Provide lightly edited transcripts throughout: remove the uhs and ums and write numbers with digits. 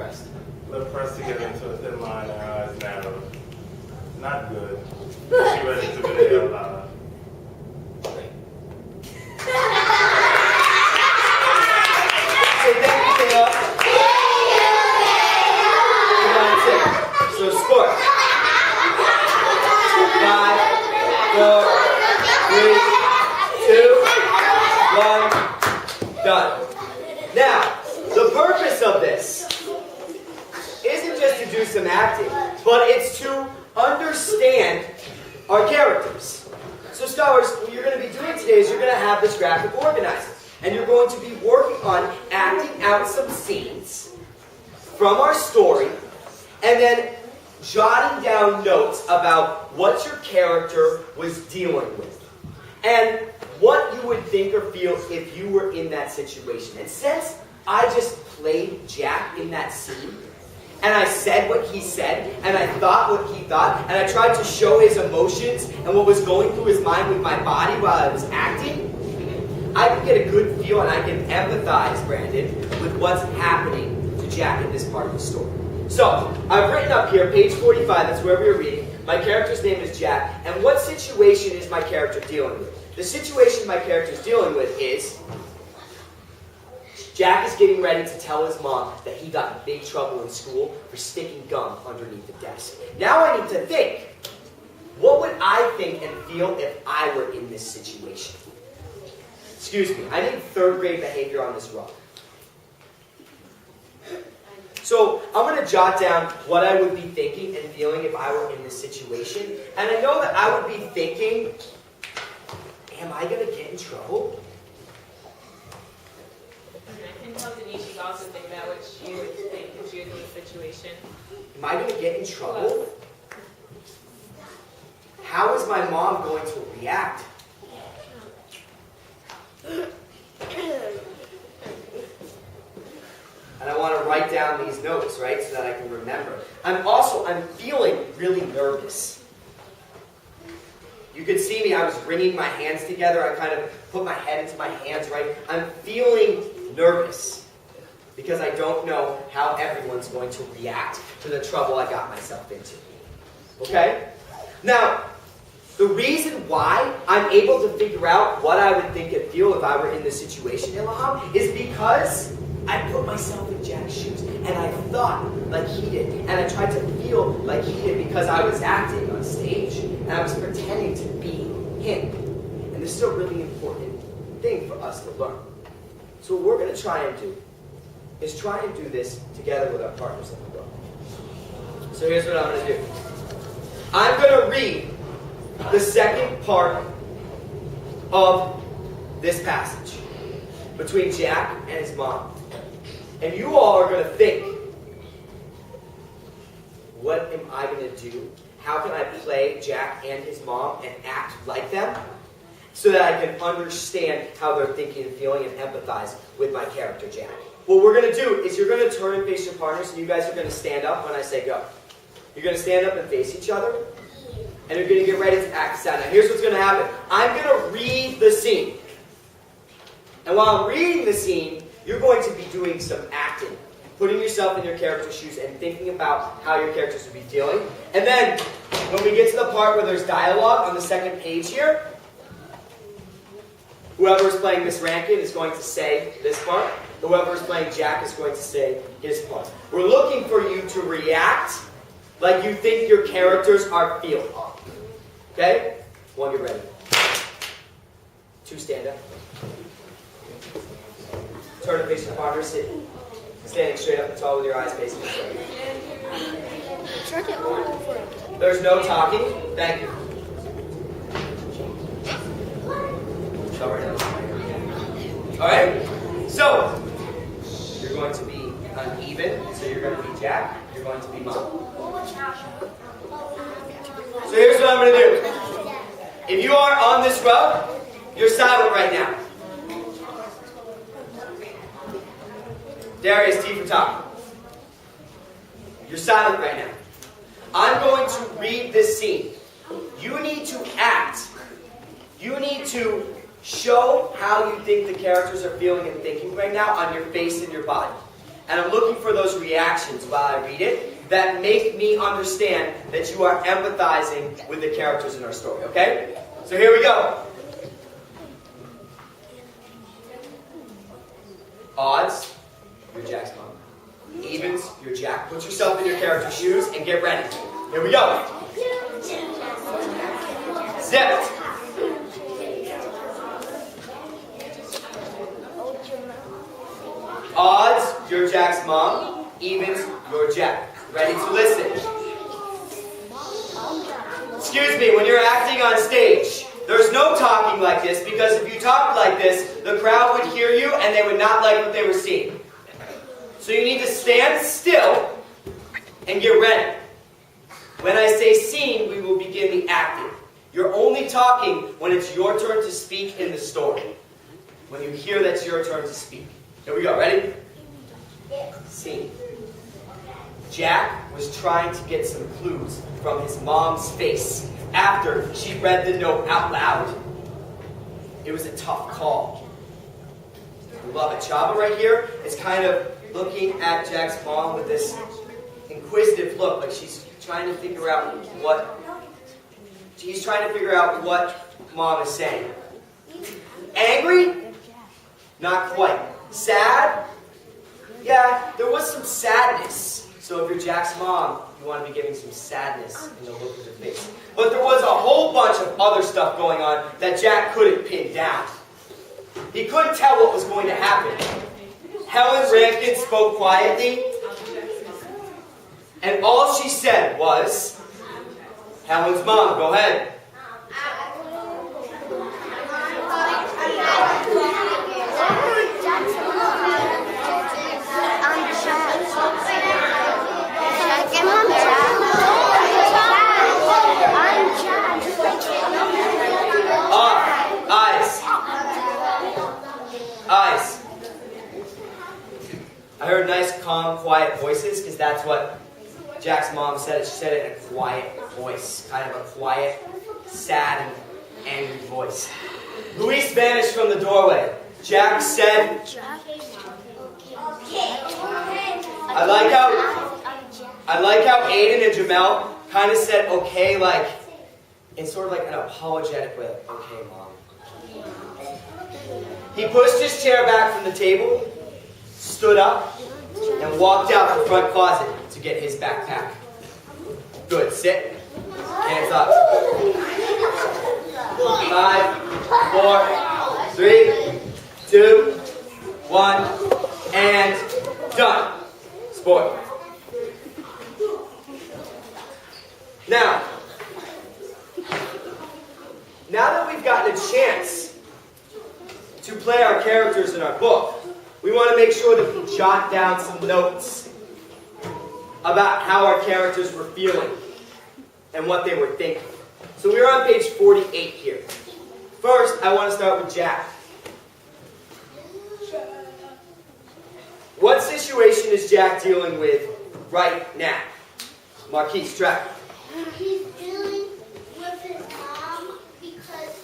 pressed. Lips pressed together into a thin line and her eyes narrowed. Not good. She read it to me out loud. Great. Say thank you, Taylor. So score. 5, 4, 3, 2, 1. Done. Now, the purpose of this isn't just to do some acting, but it's to understand our characters. So scholars, what you're going to be doing today is you're going to have this graphic organizer, and you're going to be working on acting out some scenes from our story, and then jotting down notes about what your character was dealing with, and what you would think or feel if you were in that situation. And since I just played Jack in that scene, and I said what he said, and I thought what he thought, and I tried to show his emotions and what was going through his mind with my body while I was acting, I can get a good feel and I can empathize, Brandon, with what's happening to Jack in this part of the story. So, I've written up here, page 45, that's where we are reading. My character's name is Jack, and what situation is my character dealing with? The situation my character is dealing with is Jack is getting ready to tell his mom that he got in big trouble in school for sticking gum underneath the desk. Now I need to think, what would I think and feel if I were in this situation? Excuse me, I need third grade behavior on this rock. So I'm going to jot down what I would be thinking and feeling if I were in this situation. And I know that I would be thinking, am I going to get in trouble? I can tell Denise also think about what she would think if she was in this situation. Am I going to get in trouble? How is my mom going to react? And I want to write down these notes, right, so that I can remember. I'm feeling really nervous. You could see me, I was wringing my hands together. I kind of put my head into my hands, right? I'm feeling nervous because I don't know how everyone's going to react to the trouble I got myself into. Okay? Now, the reason why I'm able to figure out what I would think and feel if I were in this situation, Ilham, is because I put myself in Jack's shoes, and I thought like he did, and I tried to feel like he did because I was acting on stage, and I was pretending to be him. And this is a really important thing for us to learn. So what we're going to try and do is try and do this together with our partners in the book. So here's what I'm going to do. I'm going to read the second part of this passage between Jack and his mom. And you all are going to think, what am I going to do? How can I play Jack and his mom and act like them so that I can understand how they're thinking and feeling and empathize with my character, Jack? What we're going to do is you're going to turn and face your partners, and you guys are going to stand up when I say go. You're going to stand up and face each other, and you're going to get ready to act this out. Now here's what's going to happen. I'm going to read the scene. And while I'm reading the scene, you're going to be doing some acting, putting yourself in your character's shoes and thinking about how your characters would be feeling. And then, when we get to the part where there's dialogue on the second page here, whoever is playing Miss Rankin is going to say this part. Whoever is playing Jack is going to say his part. We're looking for you to react like you think your characters are feeling. Okay? One, get ready. Two, stand up. Turn and face your partner, sit. Standing straight up and tall with your eyes facing each other. There's no talking. Thank you. Alright? So, you're going to be uneven. So you're going to be Jack. You're going to be Mom. So here's what I'm going to do. If you are on this row, you're silent right now. Darius, T for top. You're silent right now. I'm going to read this scene. You need to act. You need to show how you think the characters are feeling and thinking right now on your face and your body. And I'm looking for those reactions while I read it that make me understand that you are empathizing with the characters in our story, okay? So here we go. Odds, you're Jack's mom. Evens, you're Jack. Put yourself in your character's shoes and get ready. Here we go. Zipped. Odds, you're Jack's mom. Evens, you're Jack. Ready to listen. Excuse me, when you're acting on stage, there's no talking like this, because if you talked like this, the crowd would hear you and they would not like what they were seeing. So you need to stand still and get ready. When I say scene, we will begin the acting. You're only talking when it's your turn to speak in the story. When you hear that it's your turn to speak. Here we go, ready? Scene. Jack was trying to get some clues from his mom's face after she read the note out loud. It was a tough call. I love it. Chava right here is kind of looking at Jack's mom with this inquisitive look, like she's trying to figure out what mom is saying. Angry? Not quite. Sad? Yeah, there was some sadness. So if you're Jack's mom, you want to be giving some sadness in the look of the face. But there was a whole bunch of other stuff going on that Jack couldn't pin down. He couldn't tell what was going to happen. Helen Rampkin spoke quietly, and all she said was, Helen's mom, go ahead. Eyes. I heard nice, calm, quiet voices, because that's what Jack's mom said. She said it in a quiet voice. Kind of a quiet, sad, and angry voice. Luis vanished from the doorway. Jack said, I like how Aiden and Jamel kind of said okay, like, in sort of like an apologetic way. Like, okay, Mom. He pushed his chair back from the table, stood up, and walked out the front closet to get his backpack. Good. Sit. Hands up. 5, 4, 3, 2, 1, and done. Sport. Now that we've gotten a chance to play our characters in our book, we want to make sure that we jot down some notes about how our characters were feeling and what they were thinking. So we're on page 48 here. First, I want to start with Jack. What situation is Jack dealing with right now? Marquise, track. He's dealing with his mom because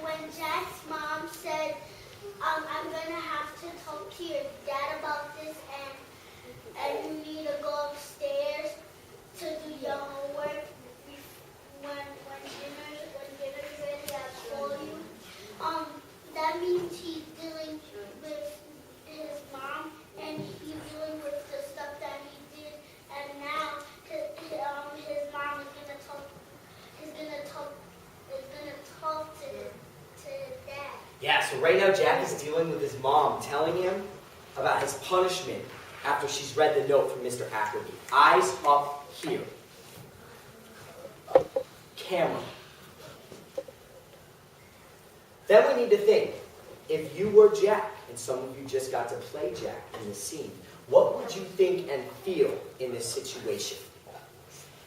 when Jack's mom said, I'm gonna have to talk to your dad about this and you need to go upstairs to do your homework when dinner's ready, I'll call you. That means he's dealing with his mom and he's dealing with the stuff that he did, and now his mom is gonna talk to his dad. Yeah, so right now Jack is dealing with his mom, telling him about his punishment after she's read the note from Mr. Ackerby. Eyes up here. Camera. Then we need to think, if you were Jack, and some of you just got to play Jack in this scene, what would you think and feel in this situation?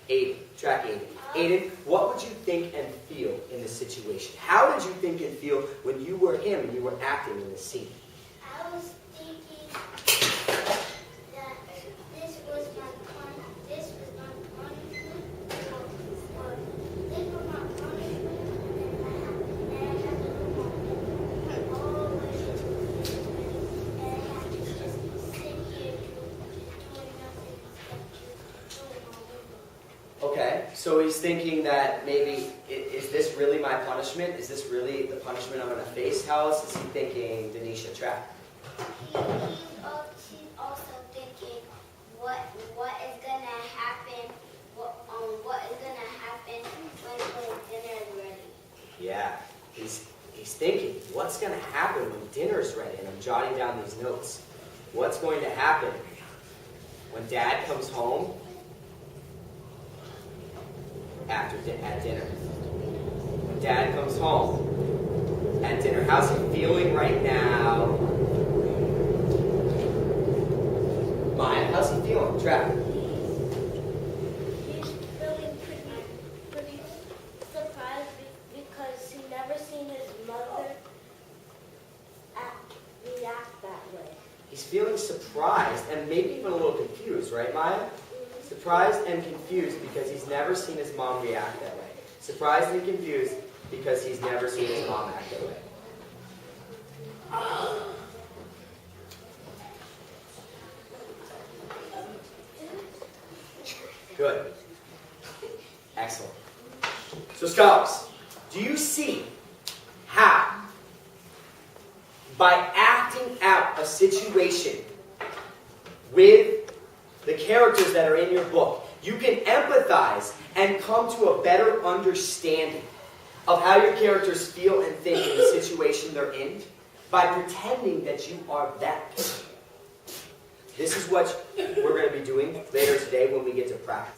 Aiden, track Aiden. Aiden, what would you think and feel in this situation? How did you think and feel when you were him and you were acting in this scene? I was thinking that this was my punishment, or this was my punishment, and I had to do my So he's thinking that maybe, is this really my punishment? Is this really the punishment I'm going to face? How else is he thinking, Denisha? Track. She's also thinking what is gonna happen. What is gonna happen when dinner is ready. Yeah, he's thinking, what's going to happen when dinner's ready? And I'm jotting down these notes. What's going to happen when Dad comes home at dinner? When Dad comes home at dinner, how's he feeling right now? Maya, how's he feeling? Trav. He's feeling pretty surprised because he never seen his mother react that way. He's feeling surprised and maybe even a little confused, right, Maya? Surprised and confused because he's never seen his mom react that way. Surprised and confused because he's never seen his mom act that way. Good. Excellent. So, scholars, do you see how, by acting out a situation with the characters that are in your book, you can empathize and come to a better understanding of how your characters feel and think in the situation they're in by pretending that you are that person? This is what we're going to be doing later today when we get to practice.